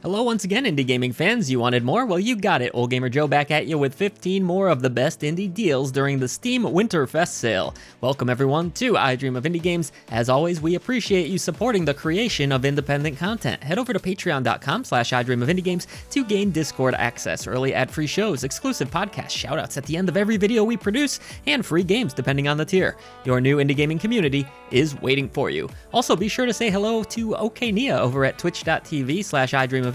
Hello once again, indie gaming fans. You wanted more? Well, you got it. Old Gamer Joe back at you with 15 more of the best indie deals during the Steam Winterfest sale. Welcome everyone to I Dream of Indie Games. As always, we appreciate you supporting the creation of independent content. Head over to patreon.com/idreamofindiegames to gain Discord access, early ad-free shows, exclusive podcast shoutouts at the end of every video we produce, and free games depending on the tier. Your new indie gaming community is waiting for you. Also, be sure to say hello to Nia over at twitch.tv/idreamofindiegames.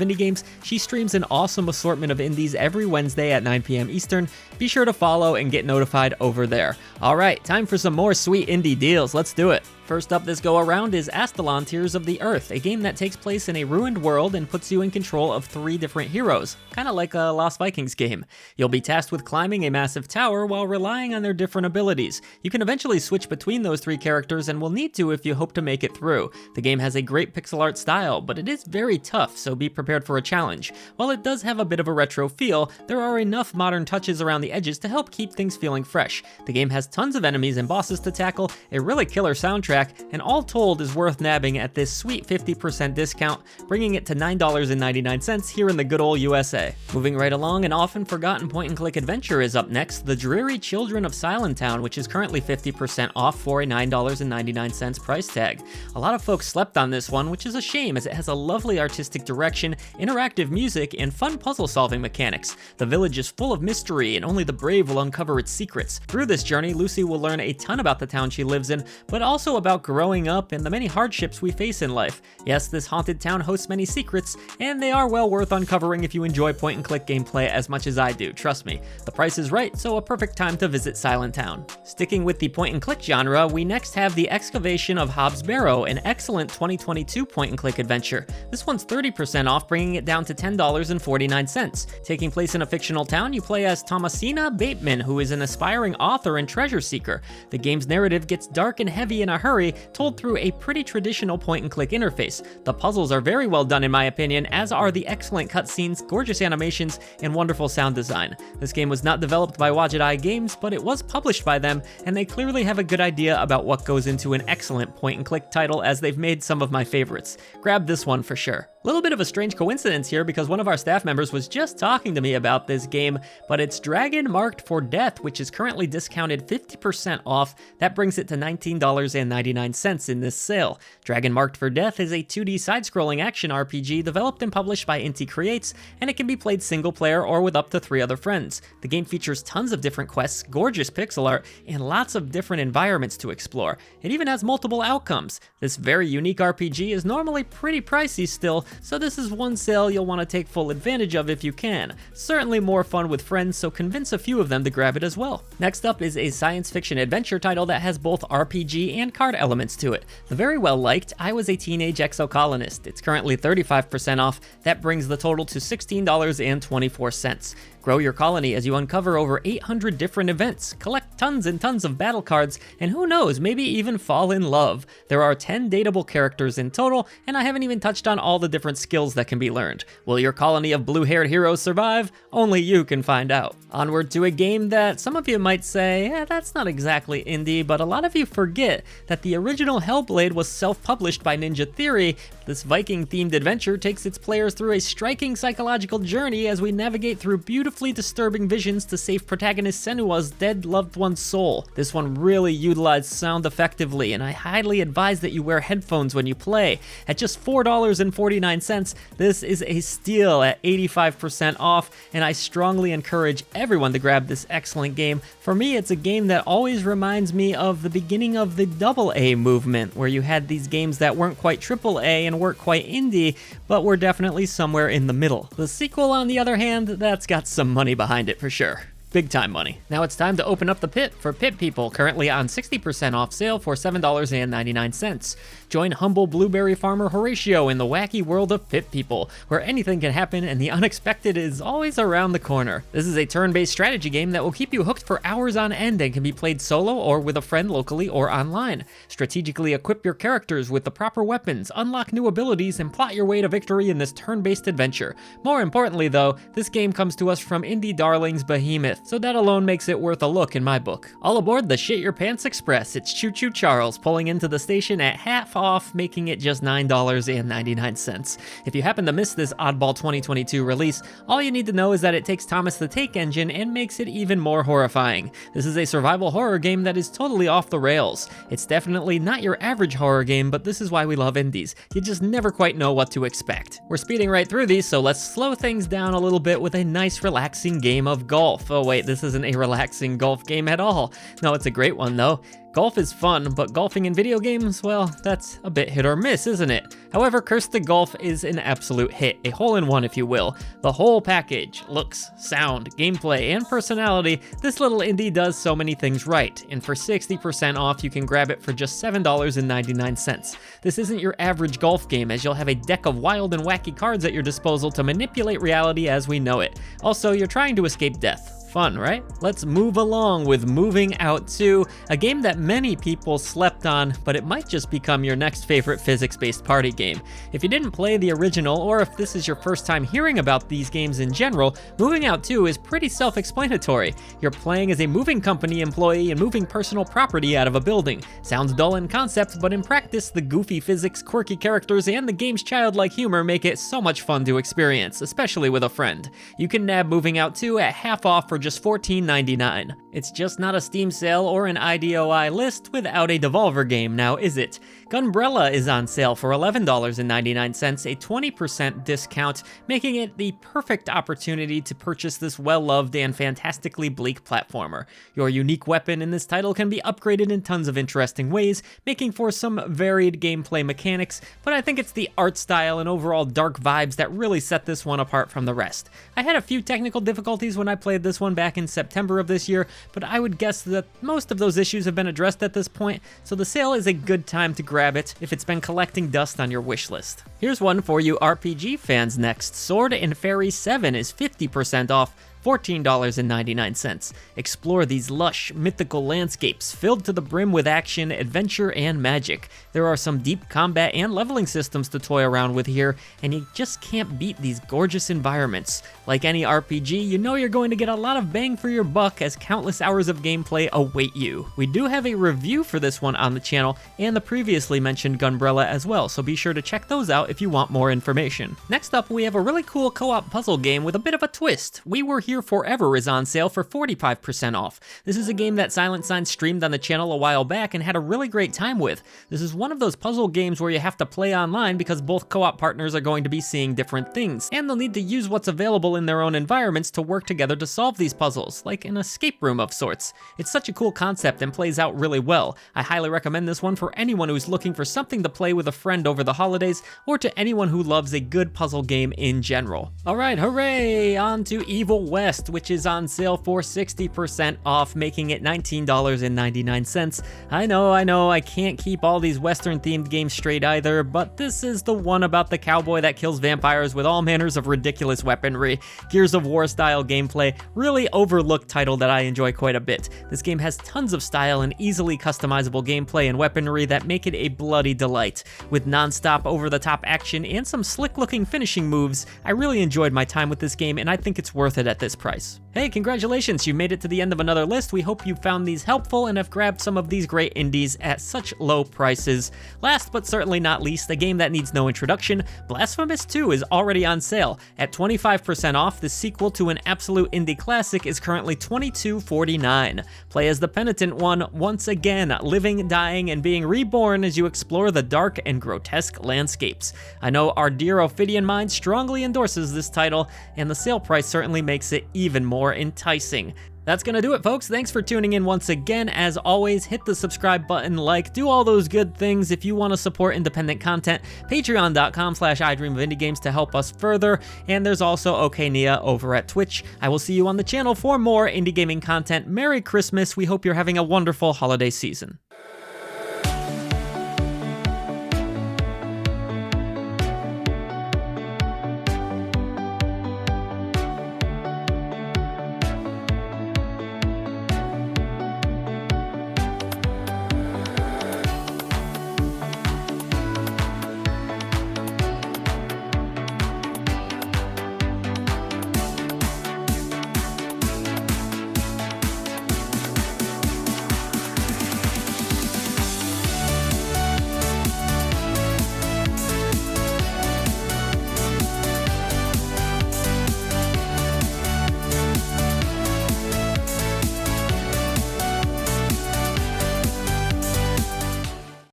She streams an awesome assortment of indies every Wednesday at 9 p.m. Eastern. Be sure to follow and get notified over there. Alright, time for some more sweet indie deals. Let's do it. First up this go around is Astalon Tears of the Earth, a game that takes place in a ruined world and puts you in control of 3 different heroes, kinda like a Lost Vikings game. You'll be tasked with climbing a massive tower while relying on their different abilities. You can eventually switch between those 3 characters and will need to if you hope to make it through. The game has a great pixel art style, but it is very tough, so be prepared for a challenge. While it does have a bit of a retro feel, there are enough modern touches around the edges to help keep things feeling fresh. The game has tons of enemies and bosses to tackle, a really killer soundtrack, and all told is worth nabbing at this sweet 50% discount, bringing it to $9.99 here in the good old USA. Moving right along, an often forgotten point-and-click adventure is up next, The Dreary Children of Silentown, which is currently 50% off for a $9.99 price tag. A lot of folks slept on this one, which is a shame as it has a lovely artistic direction, interactive music, and fun puzzle-solving mechanics. The village is full of mystery, and only the brave will uncover its secrets. Through this journey, Lucy will learn a ton about the town she lives in, but also about growing up and the many hardships we face in life. Yes, this haunted town hosts many secrets, and they are well worth uncovering if you enjoy point-and-click gameplay as much as I do, trust me. The price is right, so a perfect time to visit Silentown. Sticking with the point-and-click genre, we next have the Excavation of Hobbs Barrow, an excellent 2022 point-and-click adventure. This one's 30% off, bringing it down to $10.49. Taking place in a fictional town, you play as Thomasina Bateman, who is an aspiring author and treasure seeker. The game's narrative gets dark and heavy in a hurry, told through a pretty traditional point-and-click interface. The puzzles are very well done in my opinion, as are the excellent cutscenes, gorgeous animations, and wonderful sound design. This game was not developed by Wadjet Eye Games, but it was published by them, and they clearly have a good idea about what goes into an excellent point-and-click title, as they've made some of my favorites. Grab this one for sure. A little bit of a strange coincidence here because one of our staff members was just talking to me about this game, but it's Dragon Marked for Death, which is currently discounted 50% off. That brings it to $19.99 in this sale. Dragon Marked for Death is a 2D side-scrolling action RPG developed and published by Inti Creates, and it can be played single player or with up to 3 other friends. The game features tons of different quests, gorgeous pixel art, and lots of different environments to explore. It even has multiple outcomes. This very unique RPG is normally pretty pricey still, so this is one sale you'll want to take full advantage of if you can. Certainly more fun with friends, so convince a few of them to grab it as well. Next up is a science fiction adventure title that has both RPG and card elements to it. The very well liked I Was a Teenage Exocolonist. It's currently 35% off. That brings the total to $16.24. Grow your colony as you uncover over 800 different events, collect tons and tons of battle cards, and who knows, maybe even fall in love. There are 10 dateable characters in total, and I haven't even touched on all the different skills that can be learned. Will your colony of blue-haired heroes survive? Only you can find out. Onward to a game that some of you might say, that's not exactly indie, but a lot of you forget that the original Hellblade was self-published by Ninja Theory. This Viking-themed adventure takes its players through a striking psychological journey as we navigate through beautifully disturbing visions to save protagonist Senua's dead loved one's soul. This one really utilized sound effectively, and I highly advise that you wear headphones when you play. At just $4.49, this is a steal at 85% off, and I strongly encourage everyone to grab this excellent game. For me, it's a game that always reminds me of the beginning of the AA movement, where you had these games that weren't quite AAA and weren't quite indie, but were definitely somewhere in the middle. The sequel, on the other hand, that's got some money behind it for sure. Big time money. Now it's time to open up the pit for Pit People, currently on 60% off sale for $7.99. Join humble blueberry farmer Horatio in the wacky world of Pit People, where anything can happen and the unexpected is always around the corner. This is a turn-based strategy game that will keep you hooked for hours on end and can be played solo or with a friend locally or online. Strategically equip your characters with the proper weapons, unlock new abilities, and plot your way to victory in this turn-based adventure. More importantly though, this game comes to us from indie darlings Behemoth, with, so that alone makes it worth a look in my book. All aboard the Shit Your Pants Express, it's Choo-Choo Charles pulling into the station at half off, making it just $9.99. If you happen to miss this oddball 2022 release, all you need to know is that it takes Thomas the Tank Engine and makes it even more horrifying. This is a survival horror game that is totally off the rails. It's definitely not your average horror game, but this is why we love indies. You just never quite know what to expect. We're speeding right through these, so let's slow things down a little bit with a nice relaxing game of golf. Oh wait, this isn't a relaxing golf game at all. No, it's a great one though. Golf is fun, but golfing in video games, well, that's a bit hit or miss, isn't it? However, Curse to Golf is an absolute hit, a hole-in-one if you will. The whole package, looks, sound, gameplay, and personality, this little indie does so many things right, and for 60% off you can grab it for just $7.99. This isn't your average golf game, as you'll have a deck of wild and wacky cards at your disposal to manipulate reality as we know it. Also, you're trying to escape death. Fun, right? Let's move along with Moving Out 2, a game that many people slept on, but it might just become your next favorite physics-based party game. If you didn't play the original, or if this is your first time hearing about these games in general, Moving Out 2 is pretty self-explanatory. You're playing as a moving company employee and moving personal property out of a building. Sounds dull in concept, but in practice, the goofy physics, quirky characters, and the game's childlike humor make it so much fun to experience, especially with a friend. You can nab Moving Out 2 at half off for just $14.99. It's just not a Steam sale or an IDOI list without a Devolver game now, is it? Gunbrella is on sale for $11.99, a 20% discount, making it the perfect opportunity to purchase this well-loved and fantastically bleak platformer. Your unique weapon in this title can be upgraded in tons of interesting ways, making for some varied gameplay mechanics, but I think it's the art style and overall dark vibes that really set this one apart from the rest. I had a few technical difficulties when I played this one back in September of this year, but I would guess that most of those issues have been addressed at this point, so the sale is a good time to grab it if it's been collecting dust on your wish list. Here's one for you RPG fans next. Sword and Fairy 7 is 50% off, $14.99. Explore these lush, mythical landscapes filled to the brim with action, adventure, and magic. There are some deep combat and leveling systems to toy around with here, and you just can't beat these gorgeous environments. Like any RPG, you know you're going to get a lot of bang for your buck as countless hours of gameplay await you. We do have a review for this one on the channel, and the previously mentioned Gunbrella as well, so be sure to check those out if you want more information. Next up, we have a really cool co-op puzzle game with a bit of a twist. We Were Here Forever is on sale for 45% off. This is a game that Silent Sign streamed on the channel a while back and had a really great time with. This is one of those puzzle games where you have to play online because both co-op partners are going to be seeing different things, and they'll need to use what's available in their own environments to work together to solve these puzzles, like an escape room of sorts. It's such a cool concept and plays out really well. I highly recommend this one for anyone who's looking for something to play with a friend over the holidays, or to anyone who loves a good puzzle game in general. Alright, hooray! On to Evil West, which is on sale for 60% off, making it $19.99. I know, I can't keep all these Western-themed games straight either, but this is the one about the cowboy that kills vampires with all manners of ridiculous weaponry, Gears of War-style gameplay, really overlooked title that I enjoy quite a bit. This game has tons of style and easily customizable gameplay and weaponry that make it a bloody delight. With non-stop over-the-top action and some slick-looking finishing moves, I really enjoyed my time with this game, and I think it's worth it at this price. Hey, congratulations, you made it to the end of another list. We hope you found these helpful and have grabbed some of these great indies at such low prices. Last but certainly not least, a game that needs no introduction, Blasphemous 2 is already on sale. At 25% off, the sequel to an absolute indie classic is currently $22.49. Play as the penitent one once again, living, dying, and being reborn as you explore the dark and grotesque landscapes. I know our dear Ophidian Mind strongly endorses this title, and the sale price certainly makes it even more enticing. That's gonna do it, folks. Thanks for tuning in once again. As always, hit the subscribe button, do all those good things. If you want to support independent content, patreon.com/idreamofindiegames to help us further. And there's also OKNia over at Twitch. I will see you on the channel for more indie gaming content. Merry Christmas. We hope you're having a wonderful holiday season.